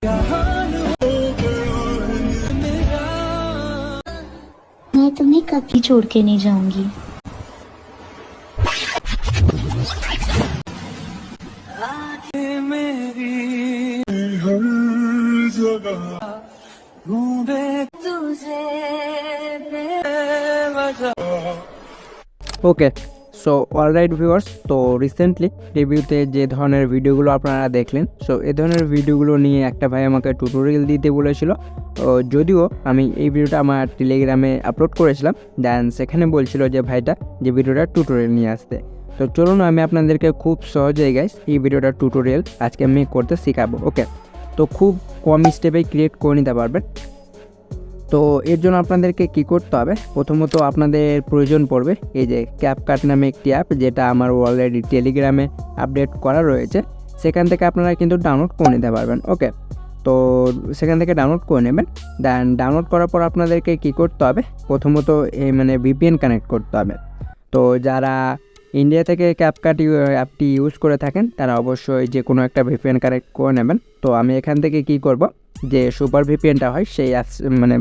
मैं तुम्हें कभी छोड़ के नहीं जाऊंगी। ওকে সো অলরাইট ভিউয়ার্স, তো রিসেন্টলি রিভিউতে যে ধরনের ভিডিওগুলো আপনারা দেখলেন, সো এই ধরনের ভিডিওগুলো নিয়ে একটা ভাই আমাকে টিউটোরিয়াল দিতে বলেছিল। যদিও আমি এই ভিডিওটা আমার টেলিগ্রামে আপলোড করেছিলাম, দেন সেখানে বলছিল যে ভাইটা যে ভিডিওটা টিউটোরিয়াল নিয়ে আসতে। তো চলুন আমি আপনাদেরকে খুব সহজেই গাইস এই ভিডিওটা টিউটোরিয়াল আজকে আমি করতে শেখাবো। ওকে, তো খুব কম স্টেপে ক্রিয়েট করে নিতে পারবেন। তো এর জন্য আপনাদেরকে কি করতে হবে, প্রথমত আপনাদের প্রয়োজন পড়বে এই যে ক্যাপকাট নামে একটি অ্যাপ, যেটা আমার অলরেডি টেলিগ্রামে আপডেট করা রয়েছে। সেখান থেকে আপনারা কিন্তু ডাউনলোড করে নিতে পারবেন। ওকে, তো সেখান থেকে ডাউনলোড করে নেবেন। দেন ডাউনলোড করার পর আপনাদেরকে কি করতে হবে, প্রথমত এই ভিপিএন কানেক্ট করতে হবে। তো যারা ইন্ডিয়া থেকে ক্যাপকাট অ্যাপটি ইউজ করে থাকেন তারা অবশ্যই যে কোনো একটা ভিপিএন কানেক্ট করে নেবেন। তো আমি এখান থেকে কি করব, যে সুপার ভিপিএনটা হয় সেই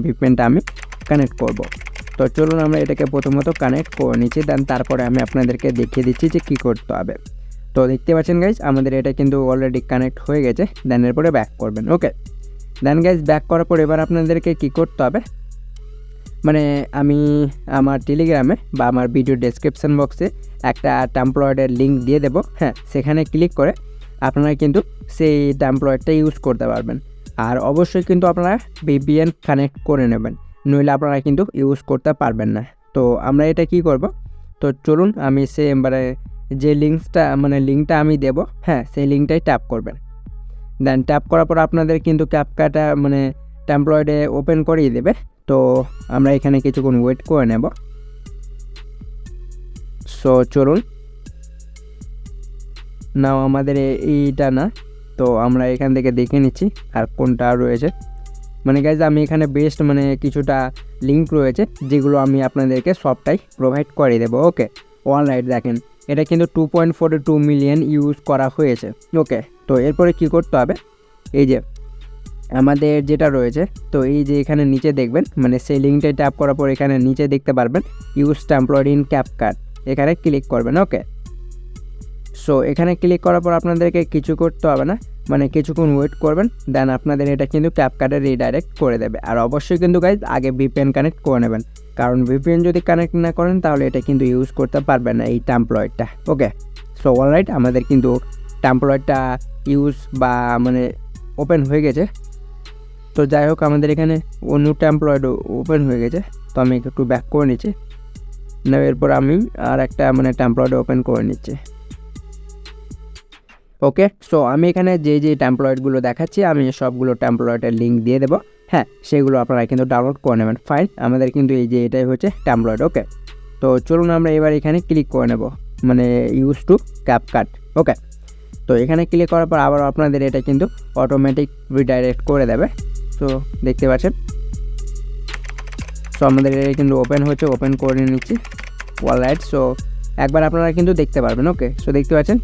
ভিপিএনটা আমি কানেক্ট করব। তো চলুন আমরা এটাকে প্রথমত কানেক্ট করে নিচ্ছি, দেন তারপরে আমি আপনাদেরকে দেখিয়ে দিচ্ছি যে কী করতে হবে। তো দেখতে পাচ্ছেন গাইজ আমাদের এটা কিন্তু অলরেডি কানেক্ট হয়ে গেছে। দেন এরপরে ব্যাক করবেন। ওকে, দেন গাইজ ব্যাক করার পর এবার আপনাদেরকে কী করতে হবে, আমি আমার টেলিগ্রামে বা আমার ভিডিও ডেসক্রিপশন বক্সে একটা ট্যাম্পলয়েটের লিঙ্ক দিয়ে দেবো। হ্যাঁ, সেখানে ক্লিক করে আপনারা কিন্তু সেই ট্যাম্পলয়েটটা ইউজ করতে পারবেন। আর অবশ্যই কিন্তু আপনারা ভিপিএন কানেক্ট করে নেবেন, নইলে আপনারা কিন্তু ইউজ করতে পারবেন না। তো আমরা এটা কি করব, তো চলুন আমি যে লিঙ্কটা আমি দেব, হ্যাঁ সেই লিঙ্কটাই ট্যাপ করবেন। দেন ট্যাপ করার পর আপনাদের কিন্তু ক্যাপকাটা ট্যাম্পলয়েটে ওপেন করিয়ে দেবে। তো আমরা এখানে কিছুক্ষণ ওয়েট করে নেব। সো চলুন, নাও আমাদের এইটা না, তো আমরা এখান থেকে দেখে নিচ্ছি আর কোনটা রয়েছে। গাইজ আমি এখানে বেস্ট কিছুটা লিঙ্ক রয়েছে যেগুলো আমি আপনাদেরকে সবটাই প্রোভাইড করে দেবো। ওকে, অলরাইট, দেখেন এটা কিন্তু 2.42 মিলিয়ন ইউজ করা হয়েছে। ওকে, তো এরপরে কি করতে হবে, এই যে আমাদের যেটা রয়েছে, তো এই যে এখানে নিচে দেখবেন সেই লিঙ্কটাই ট্যাপ করার পর এখানে নিচে দেখতে পারবেন ইউজ ট্যাম্পলয়েট ইন ক্যাপকাট, এখানে ক্লিক করবেন। ওকে, সো এখানে ক্লিক করার পর আপনাদেরকে কিছু করতে হবে না, কিছুক্ষণ ওয়েট করবেন। দেন আপনাদের এটা কিন্তু ক্যাপকাটে রিডাইরেক্ট করে দেবে। আর অবশ্যই কিন্তু গাইজ আগে ভিপিএন কানেক্ট করে নেবেন, কারণ ভিপিএন যদি কানেক্ট না করেন তাহলে এটা কিন্তু ইউজ করতে পারবেন না এই ট্যাম্পলয়েটটা। ওকে, সো অলরাইট, আমাদের কিন্তু ট্যাম্পলয়েটটা ইউজ ওপেন হয়ে গেছে। তো যাই হোক, আমাদের এখানে অন্য ট্যাম্পলয়েট ওপেন হয়ে গেছে। তো আমি একটু ব্যাক করে নিচ্ছি, এরপর আমি আর একটা ট্যাম্পলয়েট ওপেন করে নিচ্ছি। ওকে, সো আমি এখানে যে ট্যাম্পলয়েটগুলো দেখাচ্ছি আমি সবগুলো ট্যাম্পলয়েটের লিঙ্ক দিয়ে দেবো। হ্যাঁ, সেগুলো আপনারা কিন্তু ডাউনলোড করে নেবেন। ফাইন, আমাদের কিন্তু এই যে এটাই হচ্ছে ট্যাম্পলয়েট। ওকে, তো চলুন আমরা এবার এখানে ক্লিক করে নেব, ইউজ টু ক্যাপকাট। ওকে, তো এখানে ক্লিক করার পর আবার আপনাদের এটা কিন্তু অটোমেটিক রিডাইরেক্ট করে দেবে। তো দেখতে পাচ্ছেন, সো আমাদের এটা কিন্তু ওপেন হচ্ছে, ওপেন করে নিচ্ছি। অলরাইট, সো একবার আপনারা কিন্তু দেখতে পারবেন। ওকে, সো দেখতে পাচ্ছেন।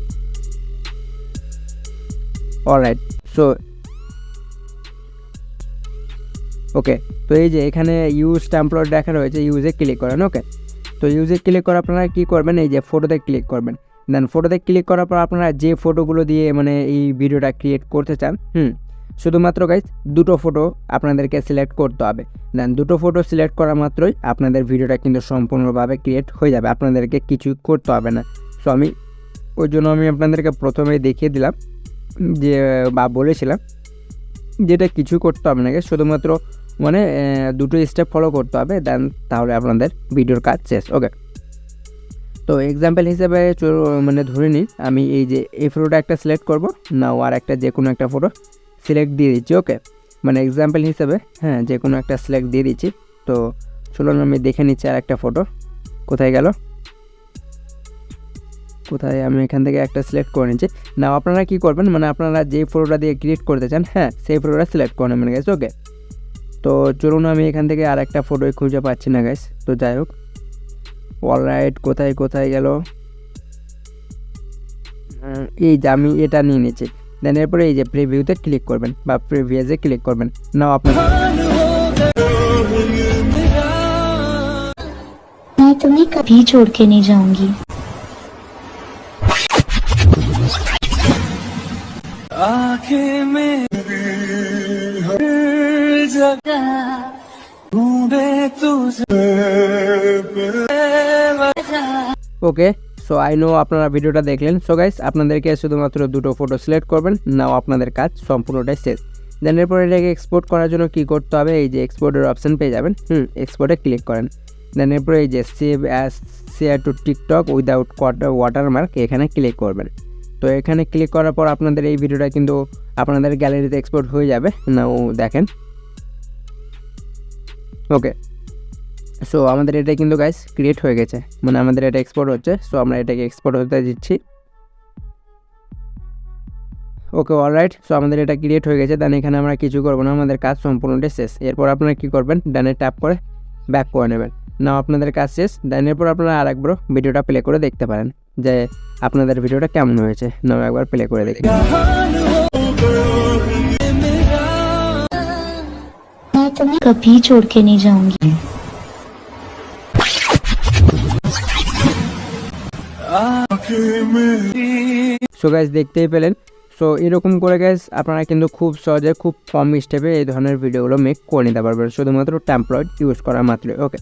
অলরাইট, সো ওকে, তো এই যে এখানে ইউজ ট্যাম্পলয়েট দেখা রয়েছে, ইউজে ক্লিক করেন। ওকে, তো ইউজে ক্লিক করার আপনারা কী করবেন, এই যে ফটোতে ক্লিক করবেন। দেন ফটোতে ক্লিক করার পর আপনারা যে ফটোগুলো দিয়ে এই ভিডিওটা ক্রিয়েট করতে চান, শুধুমাত্র গাইজ দুটো ফটো আপনাদেরকে সিলেক্ট করতে হবে। দেন দুটো ফটো সিলেক্ট করা মাত্রই আপনাদের ভিডিওটা কিন্তু সম্পূর্ণভাবে ক্রিয়েট হয়ে যাবে, আপনাদেরকে কিছু করতে হবে না। সো ওই জন্য আমি আপনাদেরকে প্রথমেই দেখিয়ে দিলাম যে বলেছিলাম যেটা কিছু করতে হবে না, শুধুমাত্র দুটো স্টেপ ফলো করতে হবে, দেন তাহলে আপনাদের ভিডিওর কাজ শেষ। ওকে, তো এক্সাম্পল হিসেবে ধরে নিন আমি এই ফটোটা একটা সিলেক্ট করব, নাও আর একটা যে কোনো একটা ফটো সিলেক্ট দিয়ে দিচ্ছি। ওকে, এক্সাম্পল হিসেবে হ্যাঁ যে কোনো একটা সিলেক্ট দিয়ে দিচ্ছি। তো চলুন আমি দেখে নিচ্ছি আর একটা ফটো কোথায় গেল, আমি এখান থেকে একটা সিলেক্ট করে নিচ্ছি। না আপনারা কি করবেন, আপনারা যে ফটোটা দিয়ে ক্রিয়েট করতে চান, হ্যাঁ সেই ফটোটা সিলেক্ট করে নেবেন গাইস। ওকে, তো চলুন আমি এখান থেকে আর একটা ফটোই খুঁজে পাচ্ছি না গাইস। তো যাই হোক, অলরাইট, কোথায় গেল, এই যে আমি এটা নিয়ে নিচ্ছি। দেন এরপরে এই যে প্রিভিউতে ক্লিক করবেন বা প্রিভিয়াসে ক্লিক করবেন। নাও আপনার मैं तुम्हें कभी छोड़ के नहीं जाऊंगी। ওকে, সো আই নো আপনারা ভিডিওটা দেখলেন। সো গাইস, আপনাদেরকে শুধুমাত্র দুটো ফটো সিলেক্ট করবেন, নাও আপনাদের কাজ সম্পূর্ণটাই শেষ। দেন এরপর এটাকে এক্সপোর্ট করার জন্য কি করতে হবে, এই যে এক্সপোর্টের অপশন পেয়ে যাবেন, এক্সপোর্টে ক্লিক করেন। দেন এরপরে এই যে save as share two TikTok without watermark এখানে ক্লিক করবেন। তো এখানে ক্লিক করার পর আপনাদের এই ভিডিওটা কিন্তু আপনাদের গ্যালারিতে এক্সপোর্ট হয়ে যাবে। নাও দেখেন, ওকে। সো আমাদের এটা কিন্তু গাইস ক্রিয়েট হয়ে গেছে, মানে আমাদের এটা এক্সপোর্ট হচ্ছে। সো আমরা এটাকে এক্সপোর্ট হতে দিচ্ছি। ওকে, অলরাইট। সো আমাদের এটা ক্রিয়েট হয়ে গেছে। দেন এখানে আমরা কিছু করবো না, আমাদের কাজ সম্পূর্ণটাই শেষ। এরপর আপনারা কি করবেন, ডানে ট্যাপ করে ব্যাক করে নেবেন। নাও আপনাদের কাজ শেষ। দেন এরপর আপনারা আরেকবার ভিডিওটা প্লে করে দেখতে পারেন যে আপনাদের ভিডিওটা কেমন হয়েছে। নাও একবার প্লে করে দেখি। मैं तुम्हें कभी छोड़ के नहीं जाऊंगी। সো গাইস, দেখতেই পেলেন। সো এরকম করে গাইস আপনারা কিন্তু খুব সহজে খুব কম স্টেপে এই ধরনের ভিডিওগুলো মেক করে নিতে পারবেন, শুধুমাত্র টেমপ্লয়েট ইউজ করা মাত্রই। ওকে,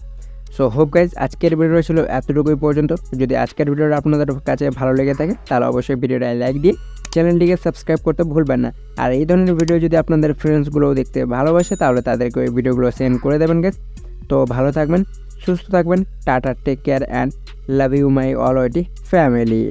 সো হোপ গাইস আজকের ভিডিওটা ছিল এতটুকুই পর্যন্ত। যদি আজকের ভিডিওটা আপনাদের কাছে ভালো লেগে থাকে তাহলে অবশ্যই ভিডিওটা লাইক দিয়ে চ্যানেলটিকে সাবস্ক্রাইব করতে ভুলবেন না। আর এই ধরনের ভিডিও যদি আপনাদের ফ্রেন্ডসগুলোও দেখতে ভালোবাসে তাহলে তাদেরকে ওই ভিডিওগুলো সেন্ড করে দেবেন গাইস। তো ভালো থাকবেন, সুস্থ থাকবেন, tata, take care and love you my অলওয়েটি ফ্যামিলি।